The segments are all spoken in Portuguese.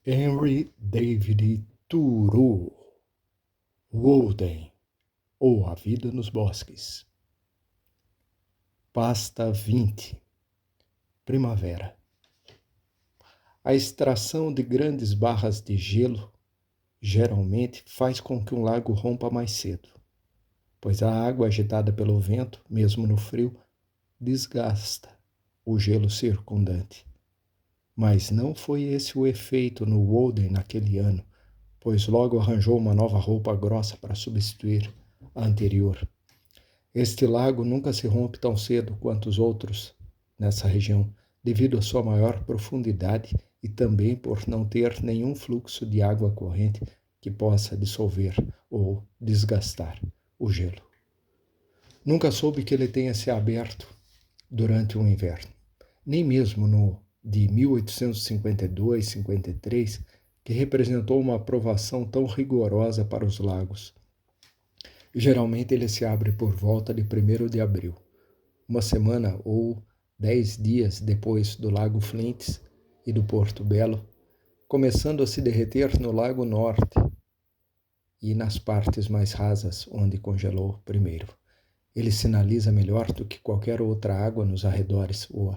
Henry David Thoreau, Walden, ou A Vida nos Bosques. Pasta 20. Primavera. A extração de grandes barras de gelo geralmente faz com que um lago rompa mais cedo, pois a água agitada pelo vento, mesmo no frio, desgasta o gelo circundante. Mas não foi esse o efeito no Walden naquele ano, pois logo arranjou uma nova roupa grossa para substituir a anterior. Este lago nunca se rompe tão cedo quanto os outros nessa região, devido à sua maior profundidade e também por não ter nenhum fluxo de água corrente que possa dissolver ou desgastar o gelo. Nunca soube que ele tenha se aberto durante o inverno, nem mesmo no de 1852-53, que representou uma aprovação tão rigorosa para os lagos. Geralmente ele se abre por volta de 1º de abril, uma semana ou 10 dias depois do Lago Flints e do Porto Belo, começando a se derreter no Lago Norte e nas partes mais rasas onde congelou primeiro. Ele sinaliza melhor do que qualquer outra água nos arredores o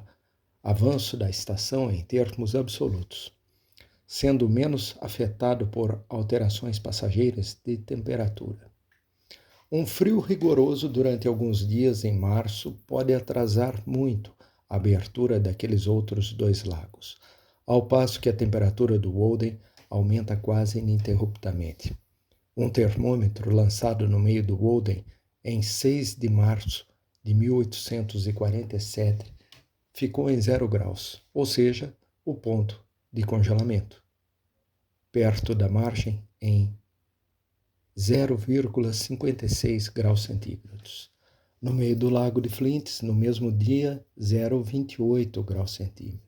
avanço da estação em termos absolutos, sendo menos afetado por alterações passageiras de temperatura. Um frio rigoroso durante alguns dias em março pode atrasar muito a abertura daqueles outros dois lagos, ao passo que a temperatura do Walden aumenta quase ininterruptamente. Um termômetro lançado no meio do Walden em 6 de março de 1847 ficou em 0 graus, ou seja, o ponto de congelamento. Perto da margem, em 0,56 graus centígrados. No meio do lago de Flints, no mesmo dia, 0,28 graus centígrados.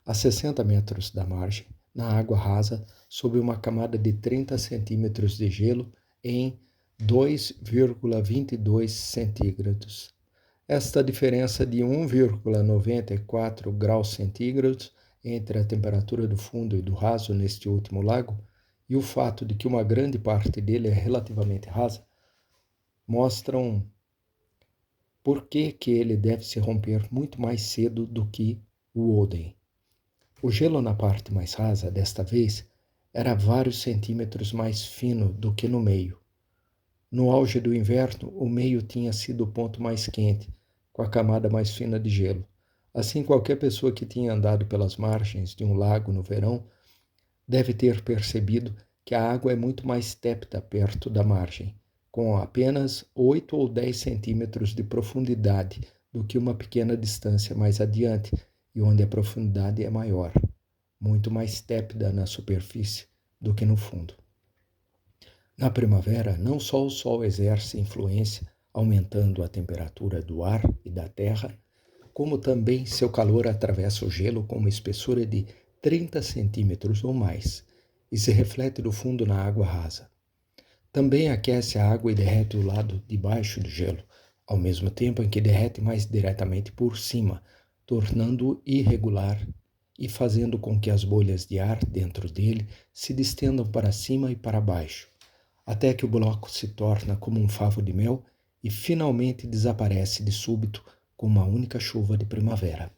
A 60 metros da margem, na água rasa, sob uma camada de 30 centímetros de gelo, em 2,22 centígrados. Esta diferença de 1,94 graus centígrados entre a temperatura do fundo e do raso neste último lago e o fato de que uma grande parte dele é relativamente rasa, mostram por que ele deve se romper muito mais cedo do que o Walden. O gelo na parte mais rasa, desta vez, era vários centímetros mais fino do que no meio. No auge do inverno, o meio tinha sido o ponto mais quente, com a camada mais fina de gelo. Assim, qualquer pessoa que tinha andado pelas margens de um lago no verão deve ter percebido que a água é muito mais tépida perto da margem, com apenas 8 ou 10 centímetros de profundidade do que uma pequena distância mais adiante, e onde a profundidade é maior, muito mais tépida na superfície do que no fundo. Na primavera, não só o sol exerce influência, aumentando a temperatura do ar e da terra, como também seu calor atravessa o gelo com uma espessura de 30 centímetros ou mais e se reflete do fundo na água rasa. Também aquece a água e derrete o lado de baixo do gelo, ao mesmo tempo em que derrete mais diretamente por cima, tornando-o irregular e fazendo com que as bolhas de ar dentro dele se distendam para cima e para baixo, até que o bloco se torna como um favo de mel e finalmente desaparece de súbito com uma única chuva de primavera.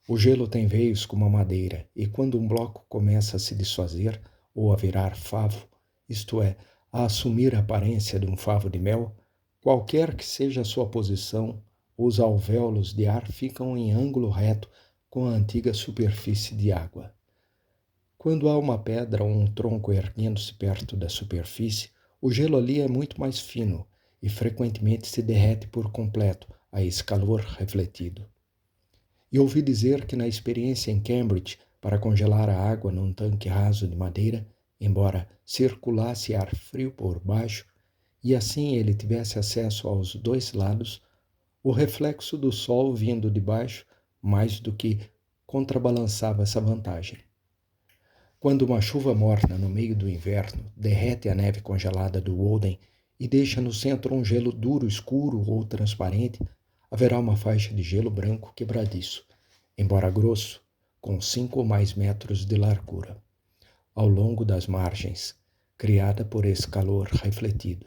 O gelo tem veios como a madeira, e quando um bloco começa a se desfazer ou a virar favo, isto é, a assumir a aparência de um favo de mel, qualquer que seja a sua posição, os alvéolos de ar ficam em ângulo reto com a antiga superfície de água. Quando há uma pedra ou um tronco erguendo-se perto da superfície, o gelo ali é muito mais fino e frequentemente se derrete por completo a esse calor refletido. E ouvi dizer que na experiência em Cambridge para congelar a água num tanque raso de madeira, embora circulasse ar frio por baixo, e assim ele tivesse acesso aos dois lados, o reflexo do sol vindo de baixo mais do que contrabalançava essa vantagem. Quando uma chuva morna no meio do inverno derrete a neve congelada do Walden e deixa no centro um gelo duro, escuro ou transparente, haverá uma faixa de gelo branco quebradiço, embora grosso, com 5 ou mais metros de largura, ao longo das margens, criada por esse calor refletido.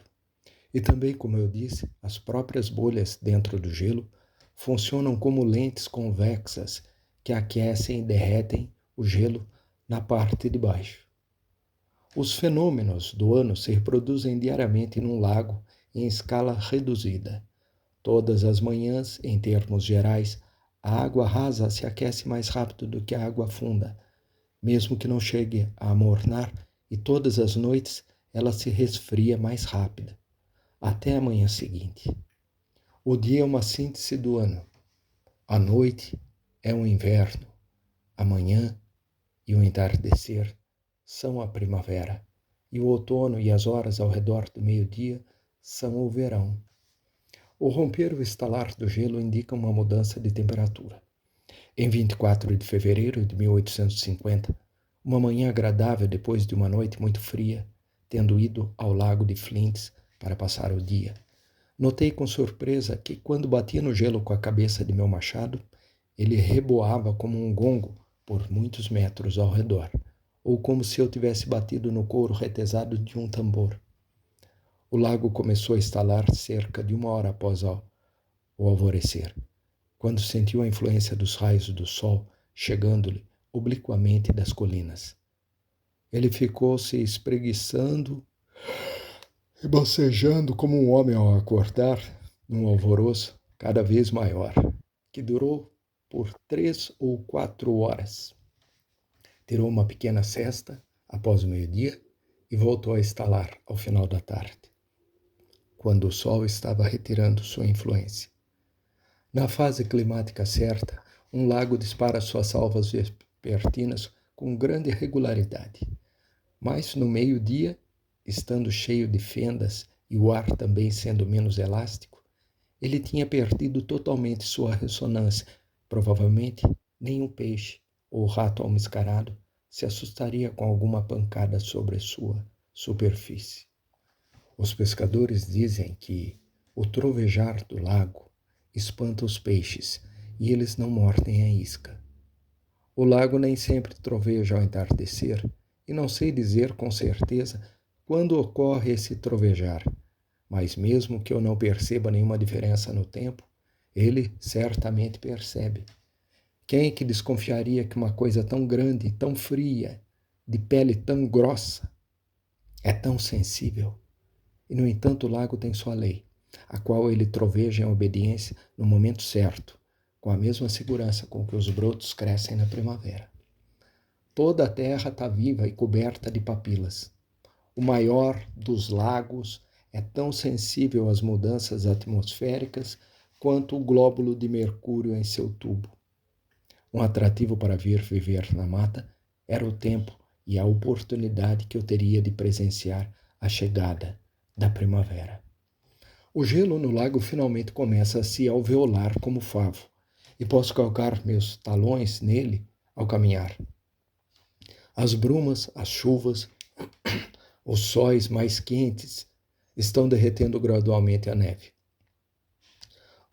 E também, como eu disse, as próprias bolhas dentro do gelo funcionam como lentes convexas que aquecem e derretem o gelo na parte de baixo. Os fenômenos do ano se reproduzem diariamente num lago em escala reduzida. Todas as manhãs, em termos gerais, a água rasa se aquece mais rápido do que a água funda, mesmo que não chegue a amornar, e todas as noites ela se resfria mais rápida, até a manhã seguinte. O dia é uma síntese do ano. A noite é o inverno. A manhã e o entardecer são a primavera. E o outono e as horas ao redor do meio-dia são o verão. O romper ou estalar do gelo indica uma mudança de temperatura. Em 24 de fevereiro de 1850, uma manhã agradável depois de uma noite muito fria, tendo ido ao lago de Flints para passar o dia, notei com surpresa que, quando batia no gelo com a cabeça de meu machado, ele reboava como um gongo por muitos metros ao redor, ou como se eu tivesse batido no couro retesado de um tambor. O lago começou a estalar cerca de 1 hora após o alvorecer, quando sentiu a influência dos raios do sol chegando-lhe obliquamente das colinas. Ele ficou se espreguiçando e bocejando como um homem ao acordar, num alvoroço cada vez maior, que durou por 3 ou 4 horas. Tirou uma pequena sesta após o meio-dia e voltou a estalar ao final da tarde, quando o sol estava retirando sua influência. Na fase climática certa, um lago dispara suas salvas vespertinas com grande regularidade. Mas no meio-dia, estando cheio de fendas e o ar também sendo menos elástico, ele tinha perdido totalmente sua ressonância. Provavelmente, nenhum peixe ou rato almiscarado se assustaria com alguma pancada sobre sua superfície. Os pescadores dizem que o trovejar do lago espanta os peixes e eles não mordem a isca. O lago nem sempre troveja ao entardecer, e não sei dizer com certeza quando ocorre esse trovejar, mas mesmo que eu não perceba nenhuma diferença no tempo, ele certamente percebe. Quem é que desconfiaria que uma coisa tão grande, tão fria, de pele tão grossa, é tão sensível? E, no entanto, o lago tem sua lei, a qual ele troveja em obediência no momento certo, com a mesma segurança com que os brotos crescem na primavera. Toda a terra está viva e coberta de papilas. O maior dos lagos é tão sensível às mudanças atmosféricas quanto o glóbulo de mercúrio em seu tubo. Um atrativo para vir viver na mata era o tempo e a oportunidade que eu teria de presenciar a chegada da primavera. O gelo no lago finalmente começa a se alveolar como favo, e posso calcar meus talões nele ao caminhar. As brumas, as chuvas, os sóis mais quentes estão derretendo gradualmente a neve.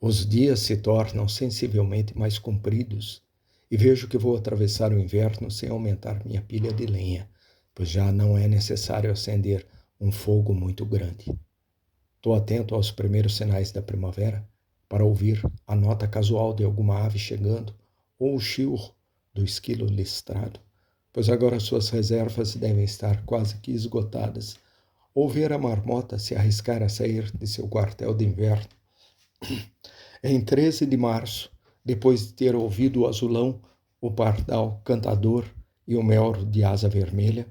Os dias se tornam sensivelmente mais compridos e vejo que vou atravessar o inverno sem aumentar minha pilha de lenha, pois já não é necessário acender um fogo muito grande. Estou atento aos primeiros sinais da primavera para ouvir a nota casual de alguma ave chegando ou o chirro do esquilo listrado, pois agora suas reservas devem estar quase que esgotadas, ou ver a marmota se arriscar a sair de seu quartel de inverno. Em 13 de março, depois de ter ouvido o azulão, o pardal cantador e o melro de asa vermelha,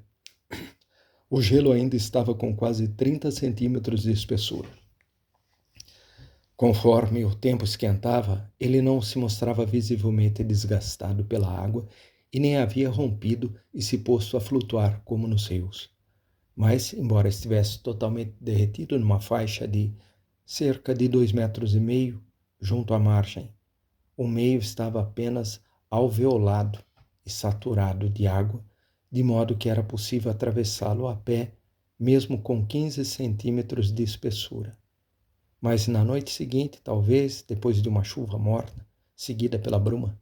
o gelo ainda estava com quase 30 centímetros de espessura. Conforme o tempo esquentava, ele não se mostrava visivelmente desgastado pela água e nem havia rompido e se posto a flutuar como nos rios. Mas, embora estivesse totalmente derretido numa faixa de cerca de 2,5 metros, junto à margem, o meio estava apenas alveolado e saturado de água, de modo que era possível atravessá-lo a pé, mesmo com 15 centímetros de espessura. Mas na noite seguinte, talvez, depois de uma chuva morna, seguida pela bruma,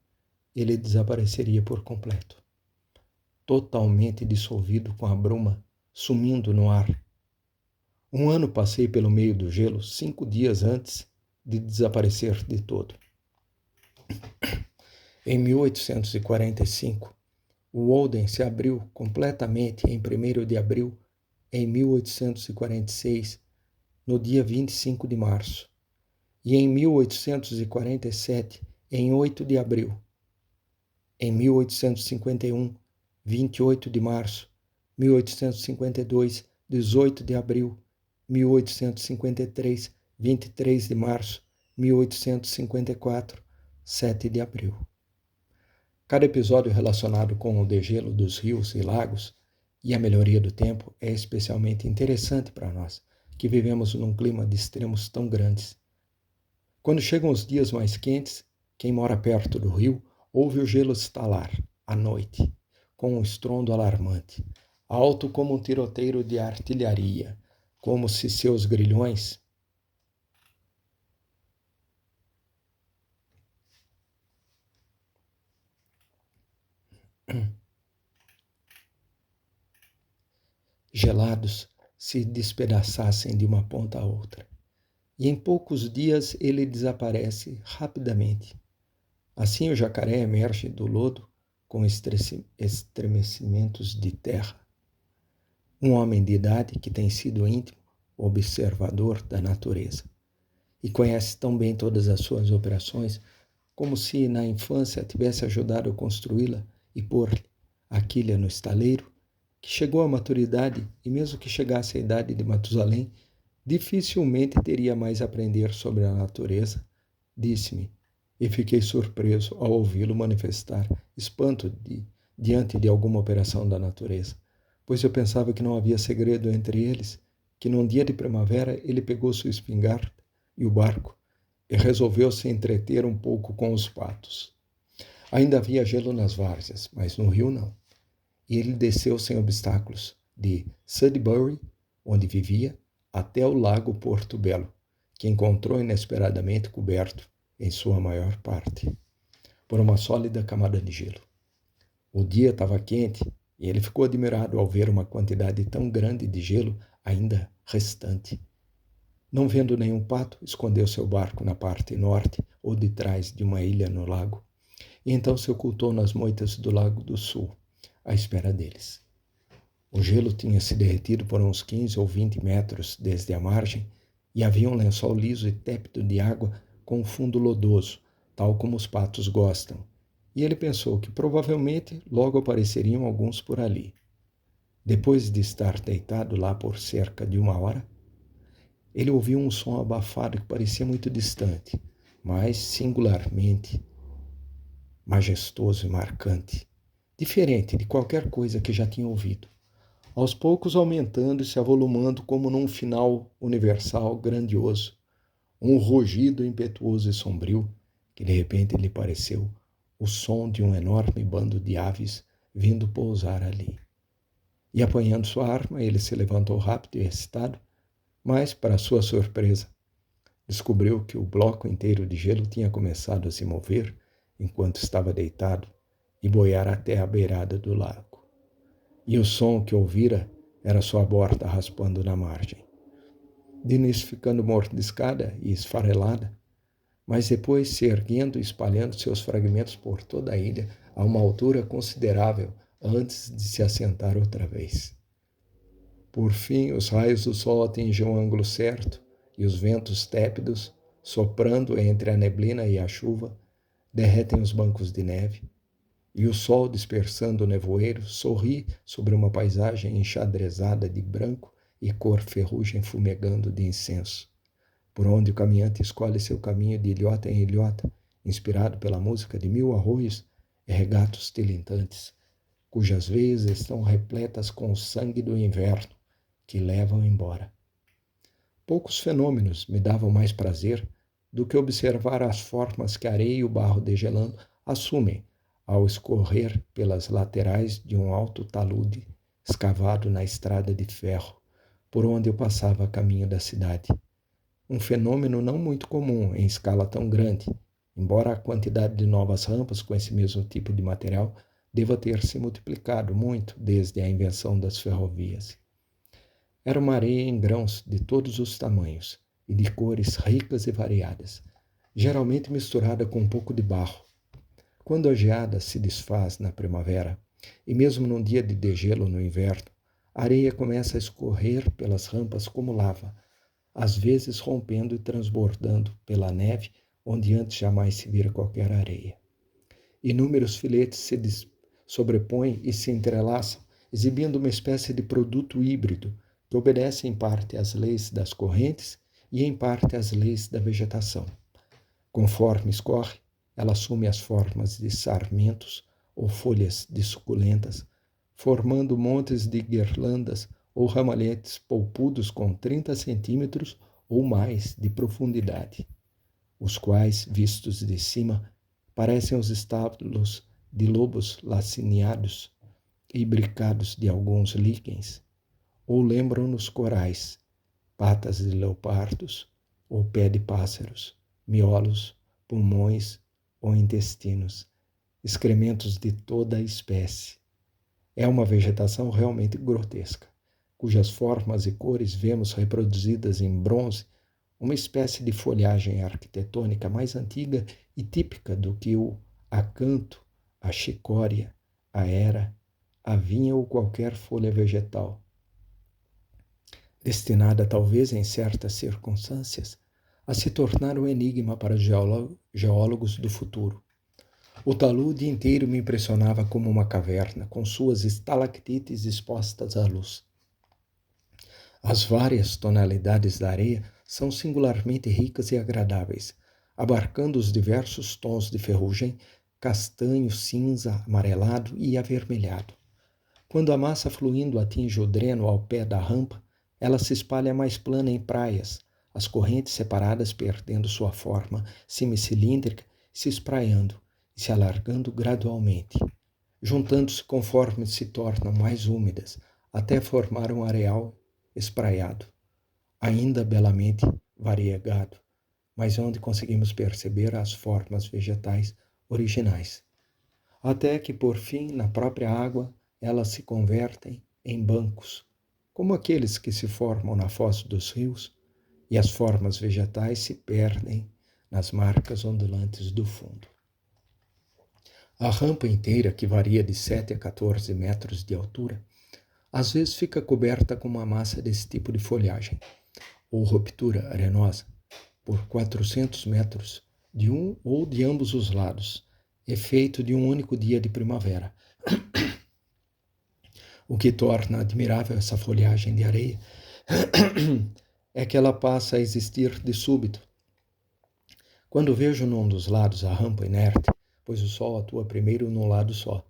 ele desapareceria por completo, totalmente dissolvido com a bruma, sumindo no ar. Um ano passei pelo meio do gelo 5 dias antes de desaparecer de todo. Em 1845, o Walden se abriu completamente em 1º de abril, em 1846, no dia 25 de março, e em 1847, em 8 de abril. Em 1851, 28 de março, 1852, 18 de abril, 1853, 23 de março, 1854, 7 de abril. Cada episódio relacionado com o degelo dos rios e lagos e a melhoria do tempo é especialmente interessante para nós, que vivemos num clima de extremos tão grandes. Quando chegam os dias mais quentes, quem mora perto do rio ouve o gelo estalar, à noite, com um estrondo alarmante, alto como um tiroteio de artilharia, como se seus grilhões gelados se despedaçassem de uma ponta a outra. E em poucos dias ele desaparece rapidamente. Assim o jacaré emerge do lodo com estremecimentos de terra. Um homem de idade que tem sido íntimo observador da natureza e conhece tão bem todas as suas operações, como se na infância tivesse ajudado a construí-la e pôr-lhe a quilha no estaleiro, que chegou à maturidade e mesmo que chegasse à idade de Matusalém, dificilmente teria mais a aprender sobre a natureza, disse-me, e fiquei surpreso ao ouvi-lo manifestar espanto diante de alguma operação da natureza, pois eu pensava que não havia segredo entre eles, que num dia de primavera ele pegou sua espingarda e o barco e resolveu se entreter um pouco com os patos. Ainda havia gelo nas várzeas, mas no rio não. E ele desceu sem obstáculos, de Sudbury, onde vivia, até o lago Porto Belo, que encontrou inesperadamente coberto, em sua maior parte, por uma sólida camada de gelo. O dia estava quente e ele ficou admirado ao ver uma quantidade tão grande de gelo ainda restante. Não vendo nenhum pato, escondeu seu barco na parte norte ou de trás de uma ilha no lago, e então se ocultou nas moitas do Lago do Sul, à espera deles. O gelo tinha se derretido por uns 15 ou 20 metros desde a margem e havia um lençol liso e tépido de água com um fundo lodoso, tal como os patos gostam, e ele pensou que provavelmente logo apareceriam alguns por ali. Depois de estar deitado lá por cerca de 1 hora, ele ouviu um som abafado que parecia muito distante, mas singularmente majestoso e marcante, diferente de qualquer coisa que já tinha ouvido, aos poucos aumentando e se avolumando como num final universal grandioso, um rugido impetuoso e sombrio, que de repente lhe pareceu o som de um enorme bando de aves vindo pousar ali. E apanhando sua arma, ele se levantou rápido e excitado, mas, para sua surpresa, descobriu que o bloco inteiro de gelo tinha começado a se mover enquanto estava deitado e boiar até a beirada do lago. E o som que ouvira era sua borda raspando na margem. De início ficando mordiscada e esfarelada, mas depois se erguendo e espalhando seus fragmentos por toda a ilha a uma altura considerável antes de se assentar outra vez. Por fim, os raios do sol atingem o ângulo certo e os ventos tépidos, soprando entre a neblina e a chuva, derretem os bancos de neve, e o sol, dispersando o nevoeiro, sorri sobre uma paisagem enxadrezada de branco e cor ferrugem fumegando de incenso, por onde o caminhante escolhe seu caminho de ilhota em ilhota, inspirado pela música de 1000 arroios e regatos tilintantes, cujas veias estão repletas com o sangue do inverno, que levam embora. Poucos fenômenos me davam mais prazer do que observar as formas que a areia e o barro degelando assumem ao escorrer pelas laterais de um alto talude escavado na estrada de ferro, por onde eu passava a caminho da cidade. Um fenômeno não muito comum em escala tão grande, embora a quantidade de novas rampas com esse mesmo tipo de material deva ter se multiplicado muito desde a invenção das ferrovias. Era uma areia em grãos de todos os tamanhos e de cores ricas e variadas, geralmente misturada com um pouco de barro. Quando a geada se desfaz na primavera, e mesmo num dia de degelo no inverno, a areia começa a escorrer pelas rampas como lava, às vezes rompendo e transbordando pela neve, onde antes jamais se vira qualquer areia. Inúmeros filetes se sobrepõem e se entrelaçam, exibindo uma espécie de produto híbrido que obedece em parte às leis das correntes e em parte às leis da vegetação. Conforme escorre, ela assume as formas de sarmentos ou folhas de suculentas, formando montes de guirlandas ou ramalhetes polpudos com 30 centímetros ou mais de profundidade, os quais, vistos de cima, parecem os estábulos de lobos lacineados e bricados de alguns líquens, ou lembram-nos corais, patas de leopardos, ou pé de pássaros, miolos, pulmões ou intestinos, excrementos de toda a espécie. É uma vegetação realmente grotesca, cujas formas e cores vemos reproduzidas em bronze, uma espécie de folhagem arquitetônica mais antiga e típica do que o acanto, a chicória, a era, a vinha ou qualquer folha vegetal. Destinada talvez em certas circunstâncias a se tornar um enigma para os geólogos do futuro. O talude inteiro me impressionava como uma caverna, com suas estalactites expostas à luz. As várias tonalidades da areia são singularmente ricas e agradáveis, abarcando os diversos tons de ferrugem, castanho, cinza, amarelado e avermelhado. Quando a massa fluindo atinge o dreno ao pé da rampa, ela se espalha mais plana em praias, as correntes separadas perdendo sua forma semicilíndrica, se espraiando e se alargando gradualmente, juntando-se conforme se tornam mais úmidas, até formar um areal espraiado, ainda belamente variegado, mas onde conseguimos perceber as formas vegetais originais, até que, por fim, na própria água, elas se convertem em bancos, como aqueles que se formam na foz dos rios, e as formas vegetais se perdem nas marcas ondulantes do fundo. A rampa inteira, que varia de 7 a 14 metros de altura, às vezes fica coberta com uma massa desse tipo de folhagem, ou ruptura arenosa, por 400 metros de um ou de ambos os lados, efeito de um único dia de primavera. O que torna admirável essa folhagem de areia é que ela passa a existir de súbito. Quando vejo num dos lados a rampa inerte, pois o sol atua primeiro num lado só,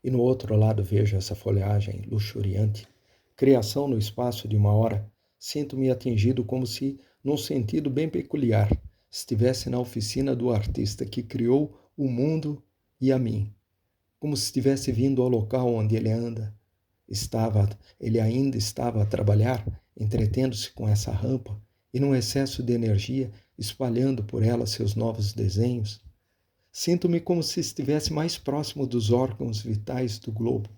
e no outro lado vejo essa folhagem luxuriante, criação no espaço de uma hora, sinto-me atingido como se, num sentido bem peculiar, estivesse na oficina do artista que criou o mundo e a mim, como se estivesse vindo ao local onde ele ainda estava a trabalhar, entretendo-se com essa rampa e, num excesso de energia, espalhando por ela seus novos desenhos. Sinto-me como se estivesse mais próximo dos órgãos vitais do globo,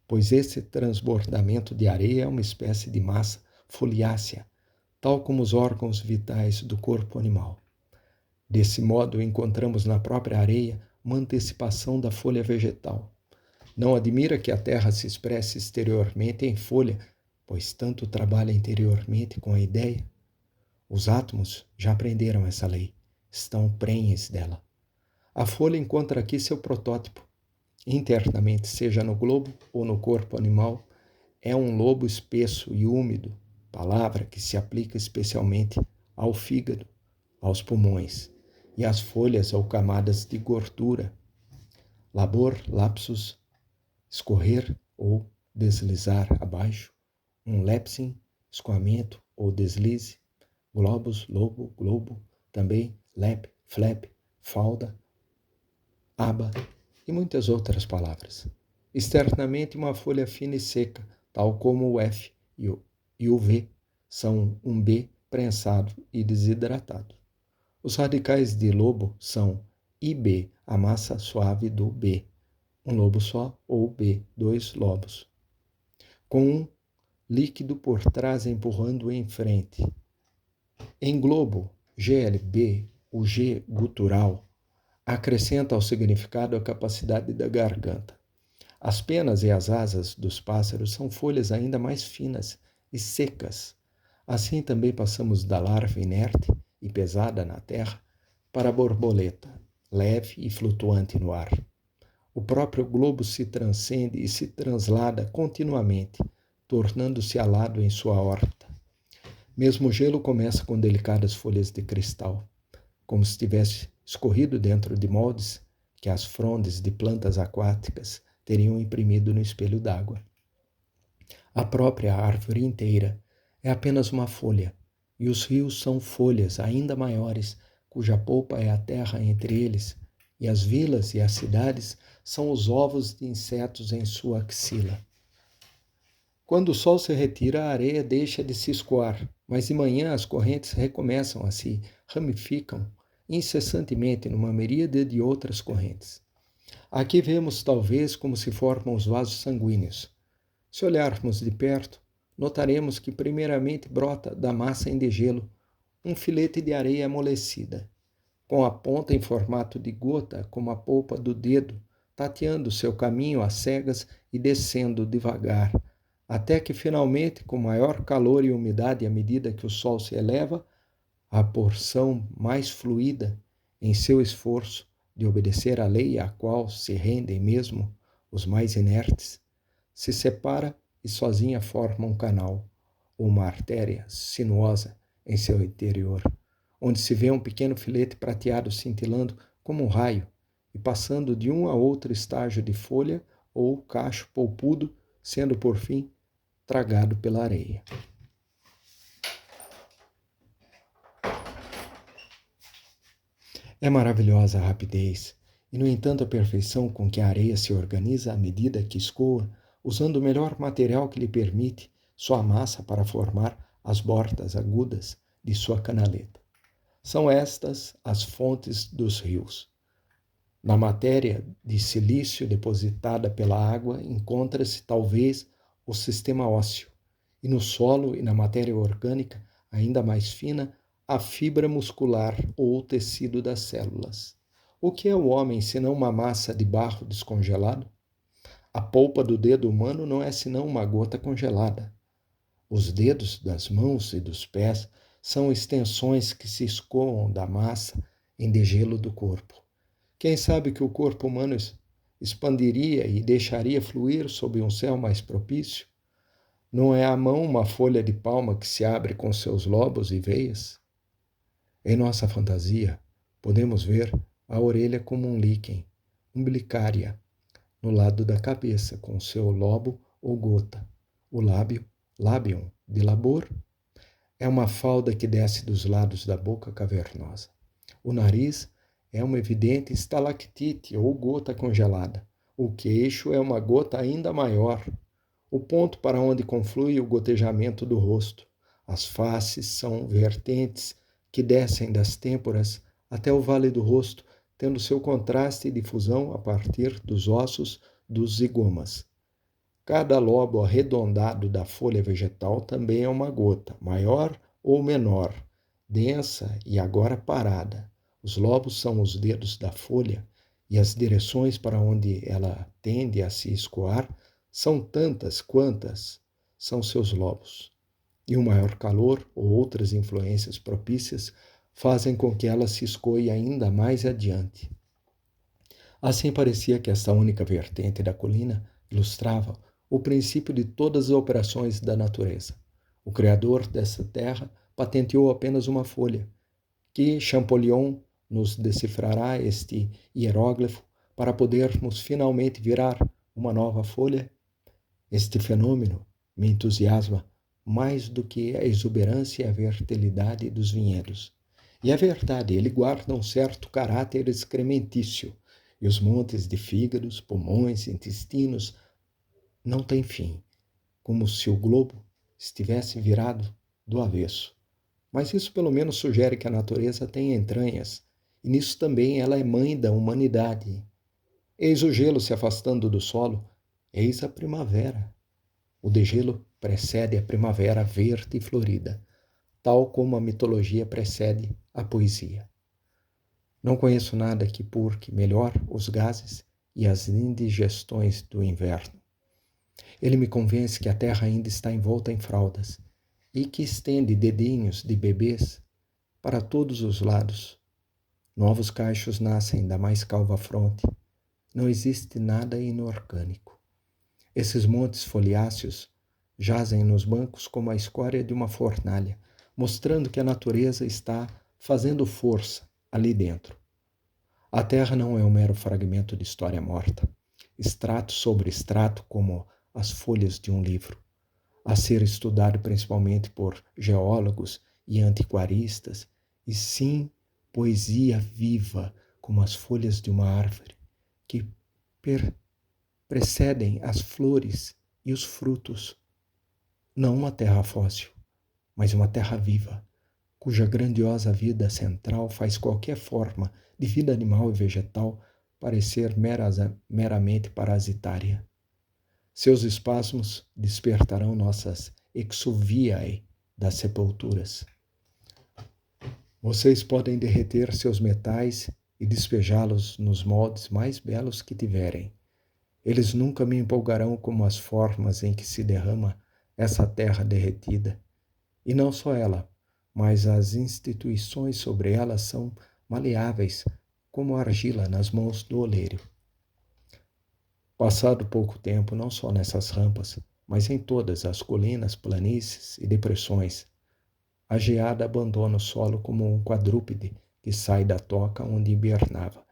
pois esse transbordamento de areia é uma espécie de massa foliácea, tal como os órgãos vitais do corpo animal. Desse modo, encontramos na própria areia uma antecipação da folha vegetal. Não admira que a terra se expresse exteriormente em folha, pois tanto trabalha interiormente com a ideia. Os átomos já aprenderam essa lei, estão prenhes dela. A folha encontra aqui seu protótipo. Internamente, seja no globo ou no corpo animal, é um lobo espesso e úmido, palavra que se aplica especialmente ao fígado, aos pulmões e às folhas ou camadas de gordura. Labor, lapsus, escorrer ou deslizar abaixo, um lepsin, escoamento ou deslize, globus, lobo, globo, também lep, flap, falda, aba e muitas outras palavras. Externamente, uma folha fina e seca, tal como o F e o V são um B prensado e desidratado. Os radicais de lobo são IB, a massa suave do B, um lobo só, ou B, dois lobos, com um líquido por trás empurrando em frente. Em globo, GLB, o G gutural, acrescenta ao significado a capacidade da garganta. As penas e as asas dos pássaros são folhas ainda mais finas e secas. Assim também passamos da larva inerte e pesada na terra para a borboleta, leve e flutuante no ar. O próprio globo se transcende e se translada continuamente, tornando-se alado em sua órbita. Mesmo o gelo começa com delicadas folhas de cristal, como se tivesse escorrido dentro de moldes que as frondes de plantas aquáticas teriam imprimido no espelho d'água. A própria árvore inteira é apenas uma folha, e os rios são folhas ainda maiores, cuja polpa é a terra entre eles, e as vilas e as cidades são os ovos de insetos em sua axila. Quando o sol se retira, a areia deixa de se escoar, mas de manhã as correntes recomeçam a se ramificam incessantemente numa miríade de outras correntes. Aqui vemos talvez como se formam os vasos sanguíneos. Se olharmos de perto, notaremos que primeiramente brota da massa em degelo um filete de areia amolecida, com a ponta em formato de gota como a polpa do dedo, tateando seu caminho às cegas e descendo devagar, até que finalmente, com maior calor e umidade à medida que o sol se eleva, a porção mais fluida em seu esforço de obedecer à lei à qual se rendem mesmo os mais inertes, se separa e sozinha forma um canal, ou uma artéria sinuosa em seu interior, onde se vê um pequeno filete prateado cintilando como um raio e passando de um a outro estágio de folha ou cacho polpudo, sendo por fim tragado pela areia. É maravilhosa a rapidez e, no entanto, a perfeição com que a areia se organiza à medida que escoa, usando o melhor material que lhe permite sua massa para formar as bordas agudas de sua canaleta. São estas as fontes dos rios. Na matéria de silício depositada pela água encontra-se talvez o sistema ósseo, e no solo e na matéria orgânica, ainda mais fina, a fibra muscular ou o tecido das células. O que é o homem senão uma massa de barro descongelado? A polpa do dedo humano não é senão uma gota congelada. Os dedos das mãos e dos pés são extensões que se escoam da massa em degelo do corpo. Quem sabe que o corpo humano expandiria e deixaria fluir sob um céu mais propício? Não é a mão uma folha de palma que se abre com seus lobos e veias? Em nossa fantasia, podemos ver a orelha como um líquen, umblicária, no lado da cabeça, com seu lobo ou gota. O lábio, lábium, de labor, é uma falda que desce dos lados da boca cavernosa. O nariz é uma evidente estalactite ou gota congelada. O queixo é uma gota ainda maior, o ponto para onde conflui o gotejamento do rosto. As faces são vertentes que descem das têmporas até o vale do rosto, tendo seu contraste e difusão a partir dos ossos dos zigomas. Cada lobo arredondado da folha vegetal também é uma gota, maior ou menor, densa e agora parada. Os lobos são os dedos da folha e as direções para onde ela tende a se escoar são tantas quantas são seus lobos. E o maior calor ou outras influências propícias fazem com que ela se escoe ainda mais adiante. Assim parecia que esta única vertente da colina ilustrava o princípio de todas as operações da natureza. O Criador dessa terra patenteou apenas uma folha, que Champollion nos decifrará este hieróglifo para podermos finalmente virar uma nova folha. Este fenômeno me entusiasma mais do que a exuberância e a fertilidade dos vinhedos. E é verdade, ele guarda um certo caráter excrementício, e os montes de fígados, pulmões, intestinos não têm fim, como se o globo estivesse virado do avesso. mas isso pelo menos sugere que a natureza tem entranhas, e nisso também ela é mãe da humanidade. Eis o gelo se afastando do solo, eis a primavera. O degelo precede a primavera verde e florida, tal como a mitologia precede a poesia. Não conheço nada que purgue melhor os gases e as indigestões do inverno. Ele me convence que a terra ainda está envolta em fraldas e que estende dedinhos de bebês para todos os lados. Novos cachos nascem da mais calva fronte. Não existe nada inorgânico. Esses montes foliáceos jazem nos bancos como a escória de uma fornalha, mostrando que a natureza está fazendo força ali dentro. A terra não é um mero fragmento de história morta, extrato sobre extrato como as folhas de um livro, a ser estudado principalmente por geólogos e antiquaristas, e sim poesia viva como as folhas de uma árvore, que precedem as flores e os frutos. Não uma terra fóssil, mas uma terra viva, cuja grandiosa vida central faz qualquer forma de vida animal e vegetal parecer meramente parasitária. Seus espasmos despertarão nossas exuviae das sepulturas. Vocês podem derreter seus metais e despejá-los nos moldes mais belos que tiverem. Eles nunca me empolgarão como as formas em que se derrama essa terra derretida. E não só ela, mas as instituições sobre ela são maleáveis como argila nas mãos do oleiro. Passado pouco tempo, não só nessas rampas, mas em todas as colinas, planícies e depressões, a geada abandona o solo como um quadrúpede que sai da toca onde hibernava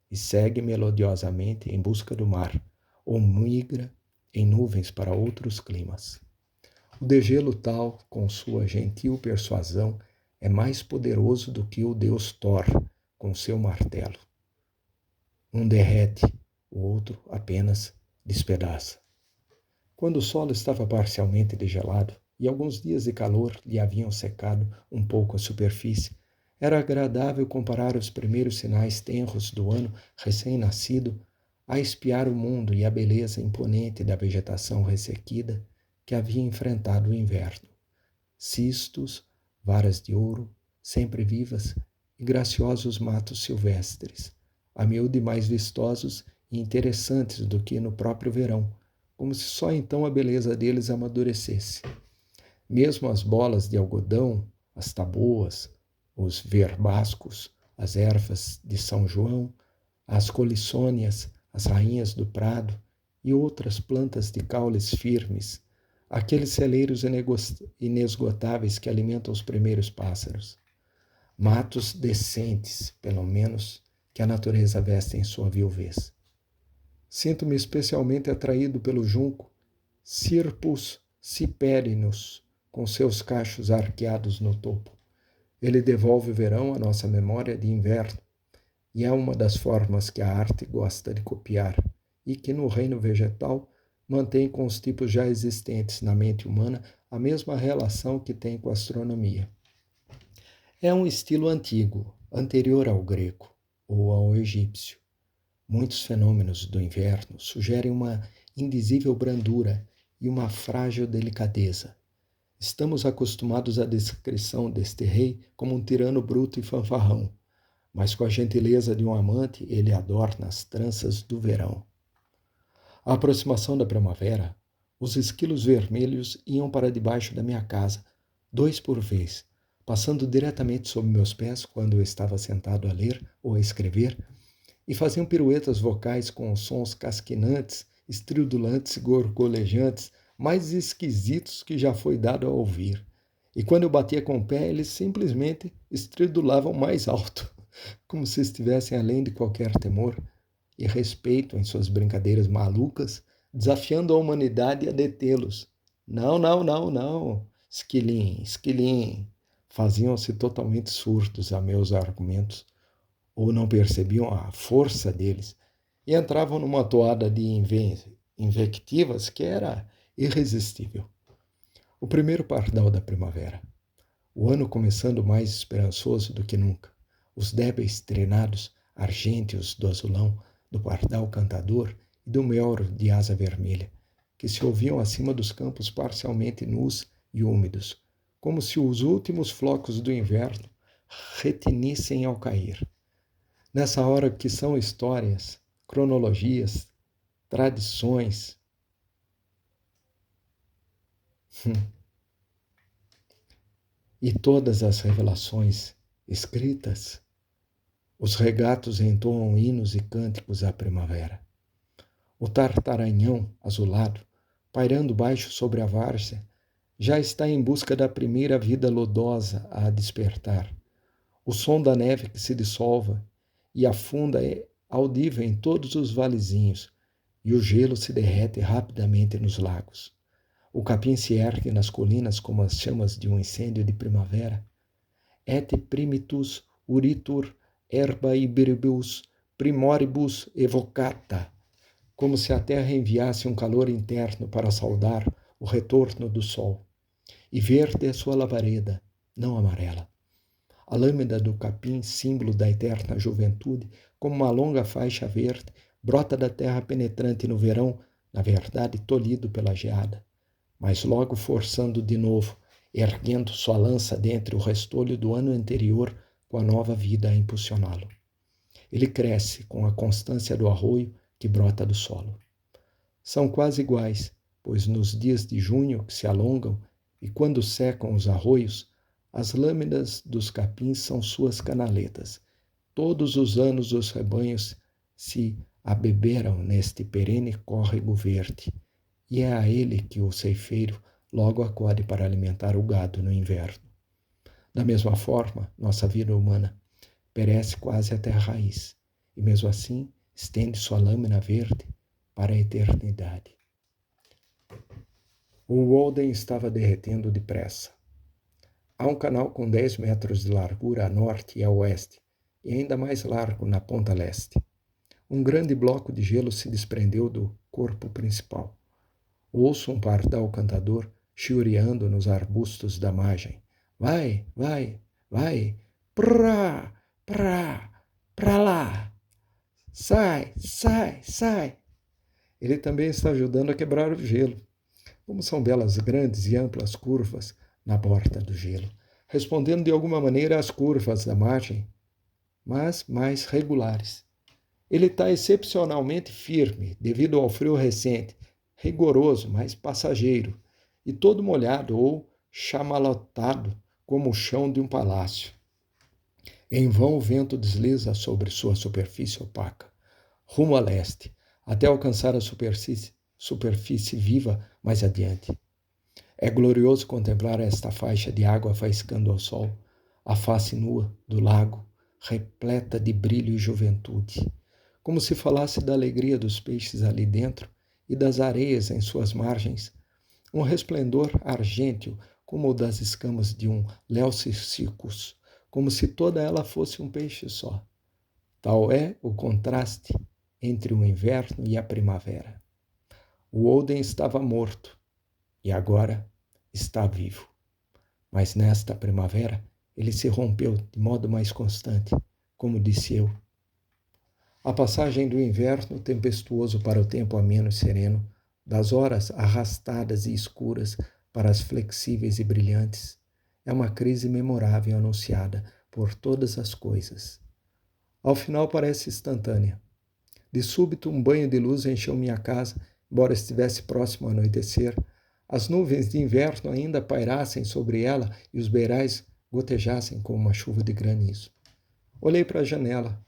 e segue melodiosamente em busca do mar, ou migra em nuvens para outros climas. O degelo tal, com sua gentil persuasão, é mais poderoso do que o deus Thor com seu martelo. Um derrete, o outro apenas despedaça. Quando o solo estava parcialmente degelado e alguns dias de calor lhe haviam secado um pouco a superfície, era agradável comparar os primeiros sinais tenros do ano recém-nascido a espiar o mundo e a beleza imponente da vegetação ressequida que havia enfrentado o inverno. Cistos, varas de ouro, sempre vivas, e graciosos matos silvestres, a miúde mais vistosos e interessantes do que no próprio verão, como se só então a beleza deles amadurecesse. Mesmo as bolas de algodão, as taboas, os verbascos, as ervas de São João, as colissônias, as rainhas do prado e outras plantas de caules firmes, aqueles celeiros inesgotáveis que alimentam os primeiros pássaros. Matos decentes, pelo menos, que a natureza veste em sua viuvez. Sinto-me especialmente atraído pelo junco Cirpus ciperinus, com seus cachos arqueados no topo. Ele devolve o verão à nossa memória de inverno, e é uma das formas que a arte gosta de copiar e que no reino vegetal mantém com os tipos já existentes na mente humana a mesma relação que tem com a astronomia. É um estilo antigo, anterior ao grego ou ao egípcio. Muitos fenômenos do inverno sugerem uma indizível brandura e uma frágil delicadeza. Estamos acostumados à descrição deste rei como um tirano bruto e fanfarrão, mas com a gentileza de um amante ele adorna as tranças do verão. À aproximação da primavera, os esquilos vermelhos iam para debaixo da minha casa, 2 por vez, passando diretamente sob meus pés quando eu estava sentado a ler ou a escrever, e faziam piruetas vocais com sons casquinantes, estridulantes e gorgolejantes, mais esquisitos que já foi dado a ouvir. E quando eu batia com o pé, eles simplesmente estridulavam mais alto, como se estivessem além de qualquer temor e respeito em suas brincadeiras malucas, desafiando a humanidade a detê-los. Não, não, não, não, esquilim, esquilim. Faziam-se totalmente surdos a meus argumentos, ou não percebiam a força deles, e entravam numa toada de invectivas que era irresistível. O primeiro pardal da primavera. o ano começando mais esperançoso do que nunca. Os débeis treinados, argênteos do azulão, do pardal cantador e do melro de asa vermelha, que se ouviam acima dos campos parcialmente nus e úmidos, como se os últimos flocos do inverno retinissem ao cair. Nessa hora que são histórias, cronologias, tradições, e todas as revelações escritas, os regatos entoam hinos e cânticos à primavera. O tartaranhão azulado, pairando baixo sobre a várzea, já está em busca da primeira vida lodosa a despertar. O som da neve que se dissolva e afunda é audível em todos os valezinhos, e o gelo se derrete rapidamente nos lagos. O capim se ergue nas colinas como as chamas de um incêndio de primavera. Et primitus uritur herba iberibus primoribus evocata, como se a terra enviasse um calor interno para saudar o retorno do sol. E verde é sua lavareda, não amarela. A lâmina do capim, símbolo da eterna juventude, como uma longa faixa verde, brota da terra penetrante no verão, na verdade tolhido pela geada, mas logo forçando de novo, erguendo sua lança dentre o restolho do ano anterior com a nova vida a impulsioná-lo. Ele cresce com a constância do arroio que brota do solo. São quase iguais, pois nos dias de junho que se alongam e quando secam os arroios, as lâminas dos capins são suas canaletas. Todos os anos os rebanhos se abeberam neste perene córrego verde, e é a ele que o ceifeiro logo acode para alimentar o gado no inverno. Da mesma forma, nossa vida humana perece quase até a raiz, e mesmo assim estende sua lâmina verde para a eternidade. O Walden estava derretendo depressa. Há um canal com 10 metros de largura a norte e a oeste, e ainda mais largo na ponta leste. Um grande bloco de gelo se desprendeu do corpo principal. Ouço um pardal cantador chioreando nos arbustos da margem. Vai, vai, vai, pra lá. Sai, sai, sai. Ele também está ajudando a quebrar o gelo. Como são belas grandes e amplas curvas na borda do gelo, respondendo de alguma maneira às curvas da margem, mas mais regulares. Ele está excepcionalmente firme devido ao frio recente, rigoroso, mas passageiro, e todo molhado ou chamalotado como o chão de um palácio. Em vão o vento desliza sobre sua superfície opaca, rumo a leste, até alcançar a superfície viva mais adiante. É glorioso contemplar esta faixa de água faiscando ao sol, a face nua do lago, repleta de brilho e juventude, como se falasse da alegria dos peixes ali dentro e das areias em suas margens, um resplendor argênteo como o das escamas de um Leuciscus, como se toda ela fosse um peixe só. Tal é o contraste entre o inverno e a primavera. O Walden estava morto e agora está vivo. Mas nesta primavera ele se rompeu de modo mais constante, como disse eu. A passagem do inverno tempestuoso para o tempo ameno e sereno, das horas arrastadas e escuras para as flexíveis e brilhantes, é uma crise memorável anunciada por todas as coisas. Ao final parece instantânea. De súbito um banho de luz encheu minha casa, embora estivesse próximo ao anoitecer. As nuvens de inverno ainda pairassem sobre ela e os beirais gotejassem como uma chuva de granizo. Olhei para a janela.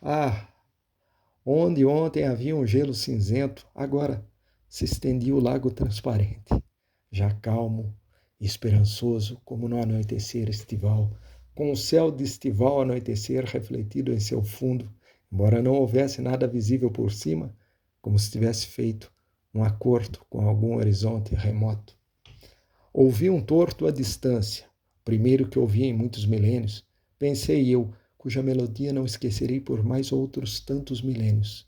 Onde ontem havia um gelo cinzento, agora se estendia o lago transparente, já calmo e esperançoso como no anoitecer estival, com o céu de estival anoitecer refletido em seu fundo, embora não houvesse nada visível por cima, como se tivesse feito um acordo com algum horizonte remoto. Ouvi um torto à distância, o primeiro que ouvi em muitos milênios, pensei eu, cuja melodia não esquecerei por mais outros tantos milênios.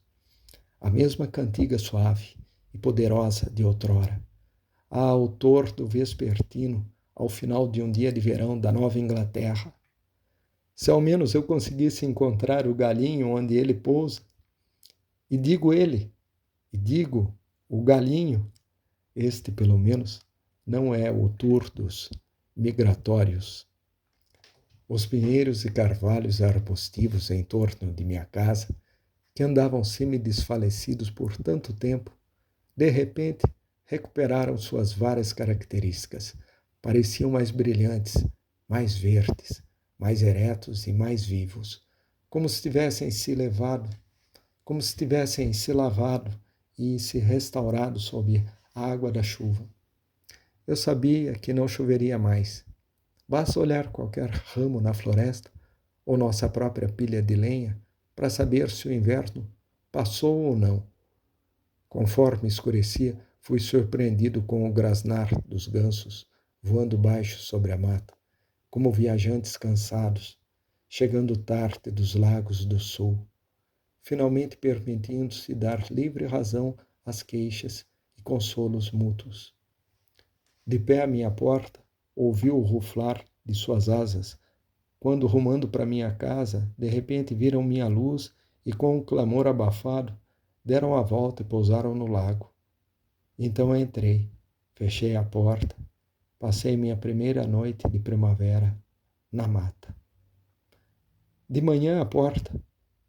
A mesma cantiga suave e poderosa de outrora. O torto vespertino, ao final de um dia de verão da Nova Inglaterra. Se ao menos eu conseguisse encontrar o galinho onde ele pousa, e digo o galinho, este pelo menos não é o tour dos migratórios. Os pinheiros e carvalhos arbustivos em torno de minha casa, que andavam semi-desfalecidos por tanto tempo, de repente recuperaram suas várias características. Pareciam mais brilhantes, mais verdes, mais eretos e mais vivos, como se tivessem se lavado e se restaurado sob a água da chuva. Eu sabia que não choveria mais. Basta olhar qualquer ramo na floresta ou nossa própria pilha de lenha para saber se o inverno passou ou não. Conforme escurecia, fui surpreendido com o grasnar dos gansos voando baixo sobre a mata, como viajantes cansados, chegando tarde dos lagos do sul, finalmente permitindo-se dar livre razão às queixas e consolos mútuos. De pé à minha porta, ouvi o ruflar de suas asas, quando, rumando para minha casa, de repente viram minha luz e, com um clamor abafado, deram a volta e pousaram no lago. Então entrei, fechei a porta, passei minha primeira noite de primavera na mata. De manhã à porta,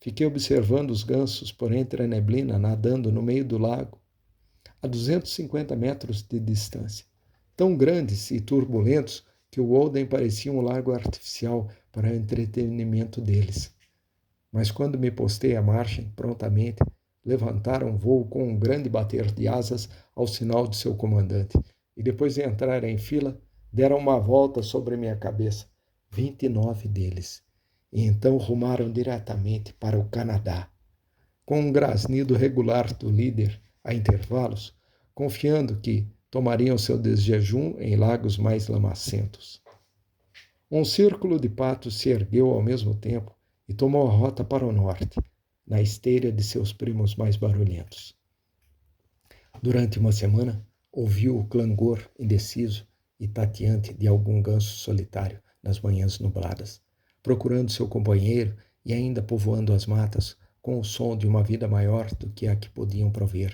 fiquei observando os gansos por entre a neblina nadando no meio do lago, a 250 metros de distância, tão grandes e turbulentos que o Walden parecia um lago artificial para o entretenimento deles. Mas quando me postei à margem, prontamente, levantaram voo com um grande bater de asas ao sinal de seu comandante, e depois de entrar em fila, deram uma volta sobre minha cabeça, 29 deles, e então rumaram diretamente para o Canadá, com um grasnido regular do líder a intervalos, confiando que tomariam seu desjejum em lagos mais lamacentos. Um círculo de patos se ergueu ao mesmo tempo e tomou a rota para o norte, na esteira de seus primos mais barulhentos. Durante uma semana, ouviu o clangor indeciso e tateante de algum ganso solitário nas manhãs nubladas, procurando seu companheiro e ainda povoando as matas com o som de uma vida maior do que a que podiam prover.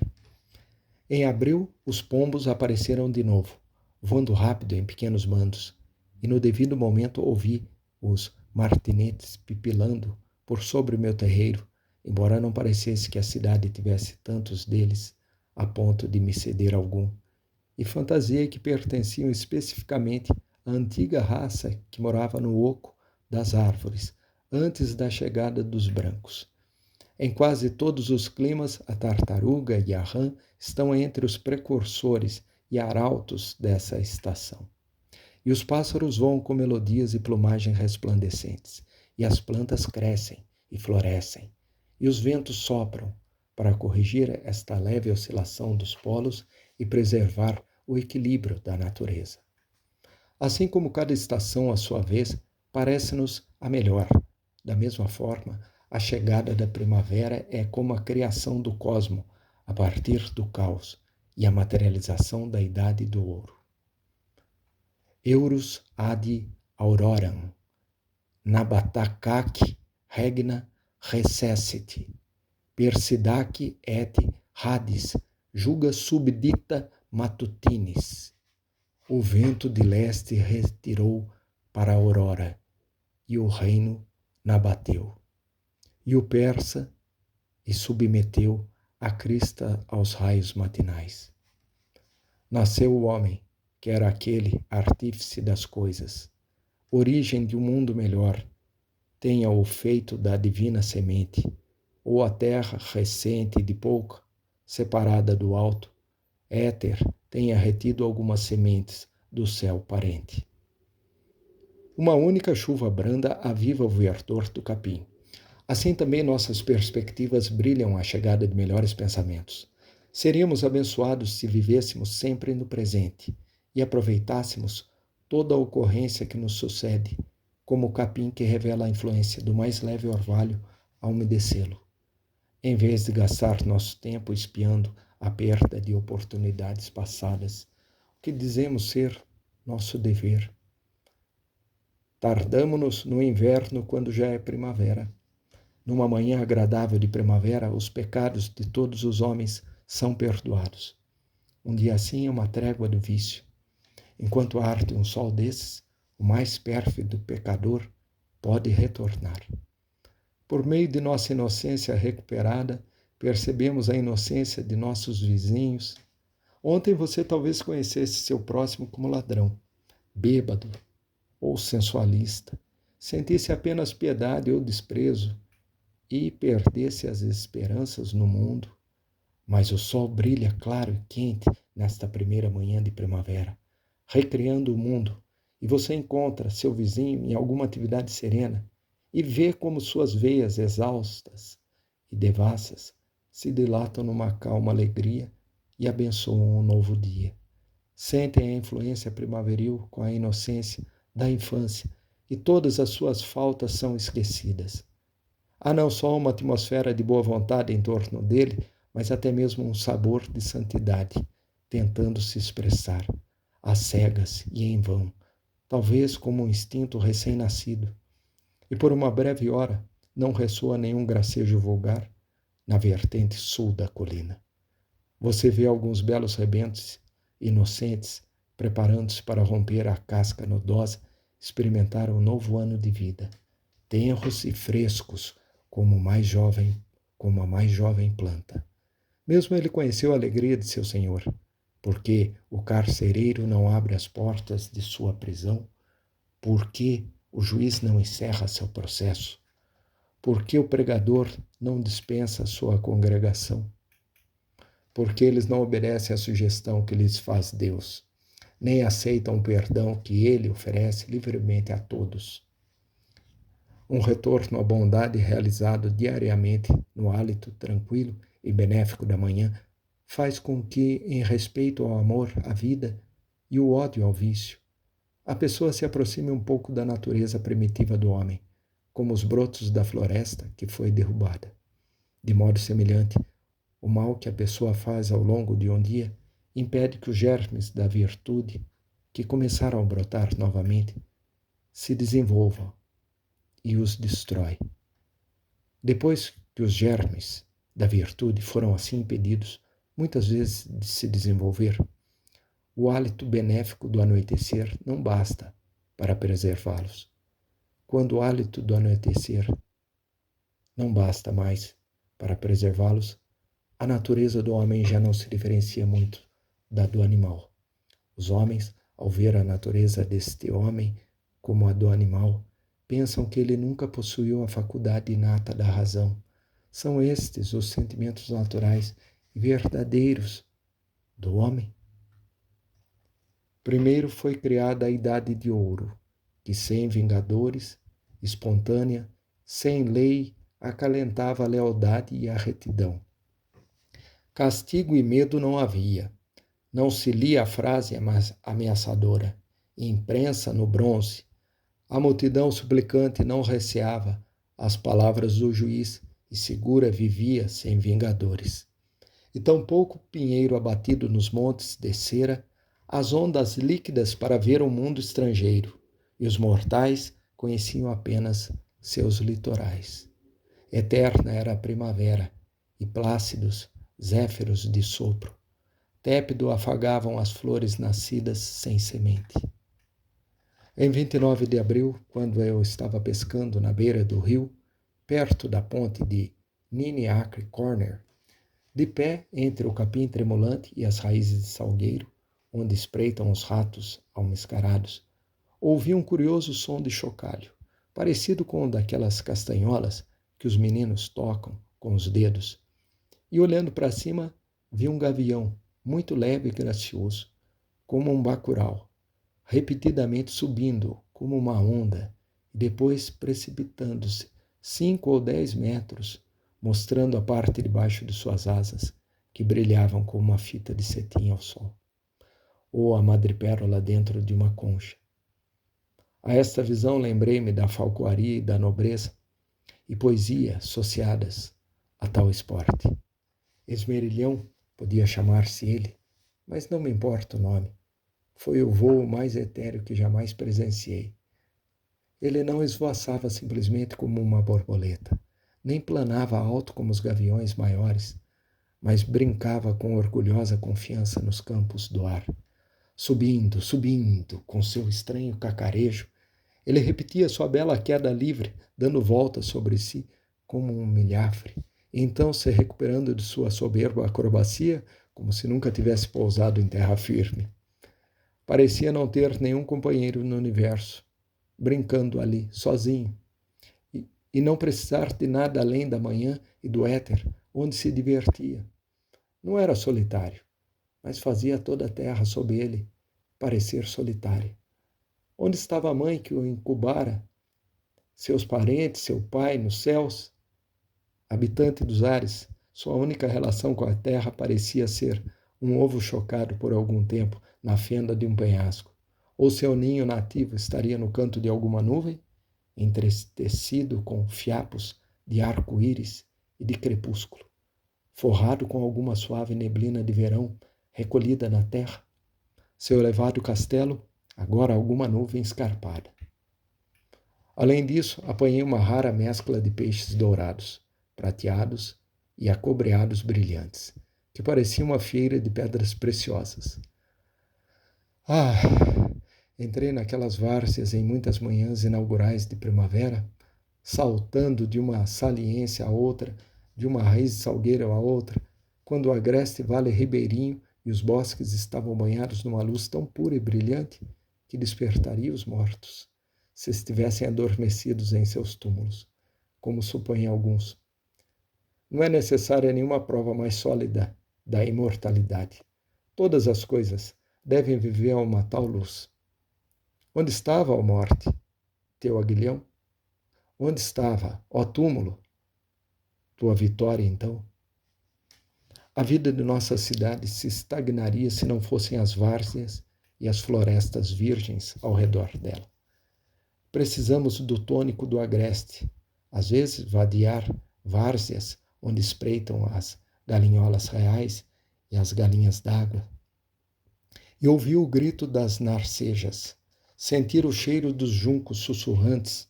Em abril, os pombos apareceram de novo, voando rápido em pequenos bandos, e no devido momento ouvi os martinetes pipilando por sobre meu terreiro, embora não parecesse que a cidade tivesse tantos deles a ponto de me ceder algum, e fantasiei que pertenciam especificamente à antiga raça que morava no oco das árvores, antes da chegada dos brancos. Em quase todos os climas, a tartaruga e a rã estão entre os precursores e arautos dessa estação. E os pássaros voam com melodias e plumagem resplandecentes, e as plantas crescem e florescem, e os ventos sopram para corrigir esta leve oscilação dos polos e preservar o equilíbrio da natureza. Assim como cada estação, à sua vez, parece-nos a melhor. Da mesma forma, a chegada da primavera é como a criação do cosmo, a partir do caos, e a materialização da idade do ouro. Eurus ad auroram, nabatacac regna recessit, persidac et radis juga subdita matutinis. O vento de leste retirou para a aurora, e o reino nabateu. E o persa e submeteu a crista aos raios matinais. Nasceu o homem, que era aquele artífice das coisas, origem de um mundo melhor, tenha o feito da divina semente, ou a terra recente e de pouca, separada do alto, éter tenha retido algumas sementes do céu parente. Uma única chuva branda aviva o verdor do capim. Assim também nossas perspectivas brilham à chegada de melhores pensamentos. Seríamos abençoados se vivêssemos sempre no presente e aproveitássemos toda a ocorrência que nos sucede, como o capim que revela a influência do mais leve orvalho a umedecê-lo, em vez de gastar nosso tempo espiando a perda de oportunidades passadas, o que dizemos ser nosso dever. Tardamo-nos no inverno quando já é primavera. Numa manhã agradável de primavera, os pecados de todos os homens são perdoados. Um dia assim é uma trégua do vício. Enquanto arde um sol desses, o mais pérfido pecador pode retornar. Por meio de nossa inocência recuperada, percebemos a inocência de nossos vizinhos. Ontem você talvez conhecesse seu próximo como ladrão, bêbado ou sensualista, sentisse apenas piedade ou desprezo e perdesse as esperanças no mundo. Mas o sol brilha claro e quente nesta primeira manhã de primavera, recriando o mundo, e você encontra seu vizinho em alguma atividade serena e vê como suas veias exaustas e devassas se dilatam numa calma alegria e abençoam um novo dia. Sentem a influência primaveril com a inocência da infância e todas as suas faltas são esquecidas. Há não só uma atmosfera de boa vontade em torno dele, mas até mesmo um sabor de santidade, tentando se expressar, às cegas e em vão, talvez como um instinto recém-nascido. E por uma breve hora não ressoa nenhum gracejo vulgar na vertente sul da colina. Você vê alguns belos rebentos inocentes preparando-se para romper a casca nodosa, experimentar um novo ano de vida, tenros e frescos como a mais jovem planta. Mesmo ele conheceu a alegria de seu senhor, porque o carcereiro não abre as portas de sua prisão, porque o juiz não encerra seu processo, porque o pregador não dispensa sua congregação, porque eles não obedecem à sugestão que lhes faz Deus, nem aceitam o perdão que ele oferece livremente a todos. Um retorno à bondade realizado diariamente no hálito tranquilo e benéfico da manhã faz com que, em respeito ao amor à vida e o ódio ao vício, a pessoa se aproxime um pouco da natureza primitiva do homem, como os brotos da floresta que foi derrubada. De modo semelhante, o mal que a pessoa faz ao longo de um dia impede que os germes da virtude, que começaram a brotar novamente, se desenvolvam e os destrói. Depois que os germes da virtude foram assim impedidos, muitas vezes, de se desenvolver, o hálito benéfico do anoitecer não basta para preservá-los. Quando o hálito do anoitecer não basta mais para preservá-los, a natureza do homem já não se diferencia muito da do animal. Os homens, ao ver a natureza deste homem como a do animal, pensam que ele nunca possuiu a faculdade inata da razão. São estes os sentimentos naturais e verdadeiros do homem. Primeiro foi criada a Idade de Ouro, que sem vingadores, espontânea, sem lei, acalentava a lealdade e a retidão. Castigo e medo não havia. Não se lia a frase ameaçadora, imprensa no bronze. A multidão suplicante não receava as palavras do juiz e segura vivia sem vingadores. E tampouco o pinheiro abatido nos montes descera as ondas líquidas para ver um mundo estrangeiro, e os mortais conheciam apenas seus litorais. Eterna era a primavera, e plácidos zéfiros de sopro, tépido afagavam as flores nascidas sem semente. Em 29 de abril, quando eu estava pescando na beira do rio, perto da ponte de Niniacre Corner, de pé entre o capim tremulante e as raízes de salgueiro, onde espreitam os ratos almiscarados, ouvi um curioso som de chocalho, parecido com o daquelas castanholas que os meninos tocam com os dedos. E olhando para cima, vi um gavião, muito leve e gracioso, como um bacural, repetidamente subindo como uma onda e depois precipitando-se 5 ou 10 metros, mostrando a parte de baixo de suas asas, que brilhavam como uma fita de cetim ao sol, ou a madrepérola dentro de uma concha. A esta visão lembrei-me da falcoaria e da nobreza e poesia associadas a tal esporte. Esmerilhão podia chamar-se ele, mas não me importa o nome. foi o voo mais etéreo que jamais presenciei. Ele não esvoaçava simplesmente como uma borboleta, nem planava alto como os gaviões maiores, mas brincava com orgulhosa confiança nos campos do ar. Subindo, subindo, com seu estranho cacarejo, ele repetia sua bela queda livre, dando voltas sobre si como um milhafre, e então se recuperando de sua soberba acrobacia, como se nunca tivesse pousado em terra firme. Parecia não ter nenhum companheiro no universo, brincando ali, sozinho, e não precisar de nada além da manhã e do éter, onde se divertia. Não era solitário, mas fazia toda a terra sob ele parecer solitária. Onde estava a mãe que o incubara? Seus parentes, seu pai nos céus? Habitante dos ares, sua única relação com a terra parecia ser um ovo chocado por algum tempo na fenda de um penhasco. Ou seu ninho nativo estaria no canto de alguma nuvem, entretecido com fiapos de arco-íris e de crepúsculo, forrado com alguma suave neblina de verão recolhida na terra. Seu elevado castelo, agora alguma nuvem escarpada. Além disso, apanhei uma rara mescla de peixes dourados, prateados e acobreados brilhantes, que parecia uma feira de pedras preciosas. Entrei naquelas várzeas em muitas manhãs inaugurais de primavera, saltando de uma saliência a outra, de uma raiz de salgueiro a outra, quando o agreste vale ribeirinho e os bosques estavam banhados numa luz tão pura e brilhante que despertaria os mortos, se estivessem adormecidos em seus túmulos, como supõem alguns. Não é necessária nenhuma prova mais sólida da imortalidade. Todas as coisas devem viver a uma tal luz. Onde estava, ó morte, teu aguilhão? Onde estava, ó túmulo, tua vitória então? A vida de nossa cidade se estagnaria se não fossem as várzeas e as florestas virgens ao redor dela. Precisamos do tônico do agreste, às vezes vadiar várzeas onde espreitam as galinholas reais e as galinhas d'água. E ouvir o grito das narcejas, sentir o cheiro dos juncos sussurrantes,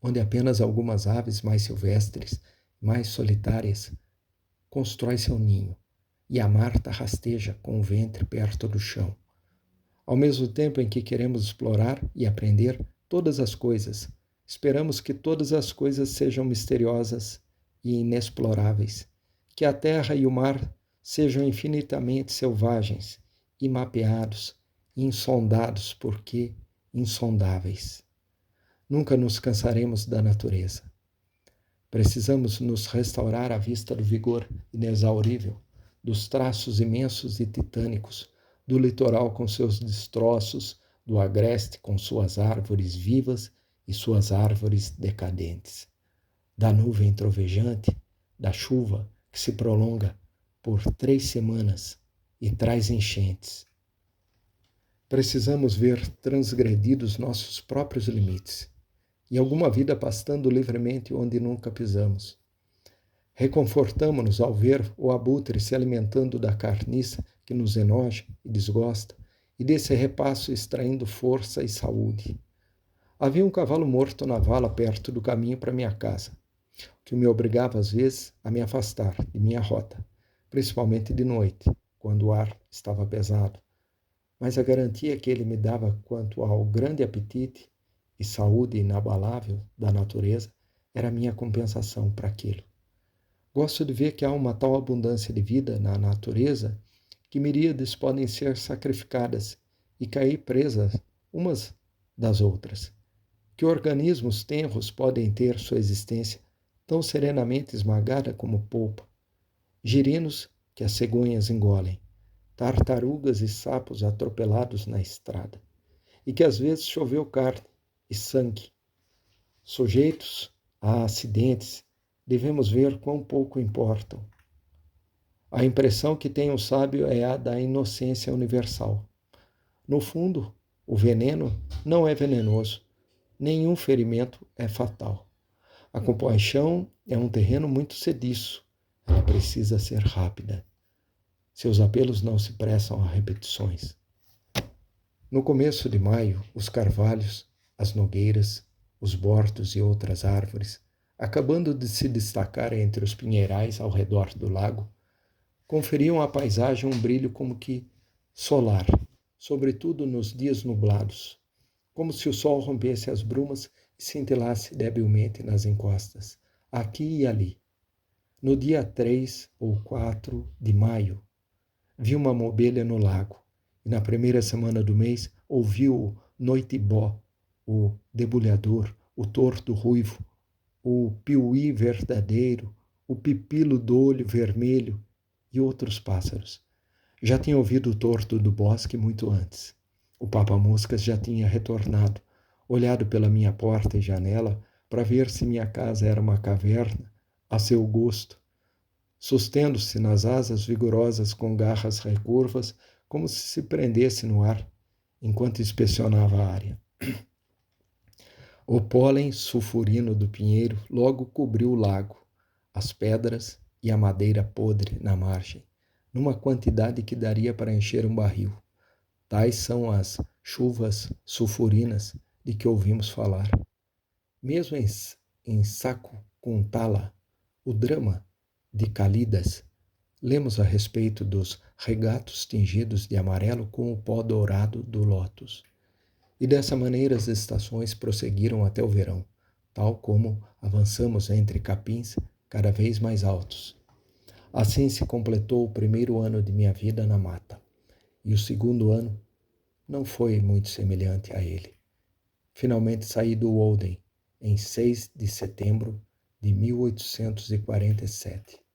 onde apenas algumas aves mais silvestres, mais solitárias, constrói seu ninho, e a Marta rasteja com o ventre perto do chão. Ao mesmo tempo em que queremos explorar e aprender todas as coisas, esperamos que todas as coisas sejam misteriosas e inexploráveis, que a terra e o mar sejam infinitamente selvagens, imapeados, insondados porque insondáveis. Nunca nos cansaremos da natureza. Precisamos nos restaurar à vista do vigor inexaurível, dos traços imensos e titânicos, do litoral com seus destroços, do agreste com suas árvores vivas e suas árvores decadentes, da nuvem trovejante, da chuva que se prolonga por 3 semanas e traz enchentes. Precisamos ver transgredidos nossos próprios limites e alguma vida pastando livremente onde nunca pisamos. Reconfortamo-nos ao ver o abutre se alimentando da carniça que nos enoja e desgosta, e desse repasso extraindo força e saúde. Havia um cavalo morto na vala perto do caminho para minha casa, que me obrigava às vezes a me afastar de minha rota, principalmente de noite, quando o ar estava pesado. Mas a garantia que ele me dava quanto ao grande apetite e saúde inabalável da natureza era minha compensação para aquilo. Gosto de ver que há uma tal abundância de vida na natureza que miríades podem ser sacrificadas e cair presas umas das outras, que organismos tenros podem ter sua existência tão serenamente esmagada como polpa, girinos que as cegonhas engolem, tartarugas e sapos atropelados na estrada, e que às vezes choveu carne e sangue. Sujeitos a acidentes, devemos ver quão pouco importam. A impressão que tem o sábio é a da inocência universal. No fundo, o veneno não é venenoso, nenhum ferimento é fatal. A compaixão é um terreno muito sediço, ela precisa ser rápida. Seus apelos não se prestam a repetições. No começo de maio, os carvalhos, as nogueiras, os bordos e outras árvores, acabando de se destacar entre os pinheirais ao redor do lago, conferiam à paisagem um brilho como que solar, sobretudo nos dias nublados, como se o sol rompesse as brumas e cintilasse debilmente nas encostas, aqui e ali. No dia 3 ou 4 de maio, vi uma mobília no lago, e na primeira semana do mês ouvi o noitibó, o debulhador, o torto ruivo, o piuí verdadeiro, o pipilo do olho vermelho e outros pássaros. Já tinha ouvido o torto do bosque muito antes. O papa-moscas já tinha retornado, olhado pela minha porta e janela para ver se minha casa era uma caverna, a seu gosto, sustendo-se nas asas vigorosas com garras recurvas, como se prendesse no ar, enquanto inspecionava a área. O pólen sulfurino do pinheiro logo cobriu o lago, as pedras e a madeira podre na margem, numa quantidade que daria para encher um barril. Tais são as chuvas sulfurinas de que ouvimos falar. Mesmo em Sakuntala, o drama de Cálidas, lemos a respeito dos regatos tingidos de amarelo com o pó dourado do lótus. E dessa maneira as estações prosseguiram até o verão, tal como avançamos entre capins cada vez mais altos. Assim se completou o primeiro ano de minha vida na mata, e o segundo ano não foi muito semelhante a ele. Finalmente saí do Walden em 6 de setembro de 1847.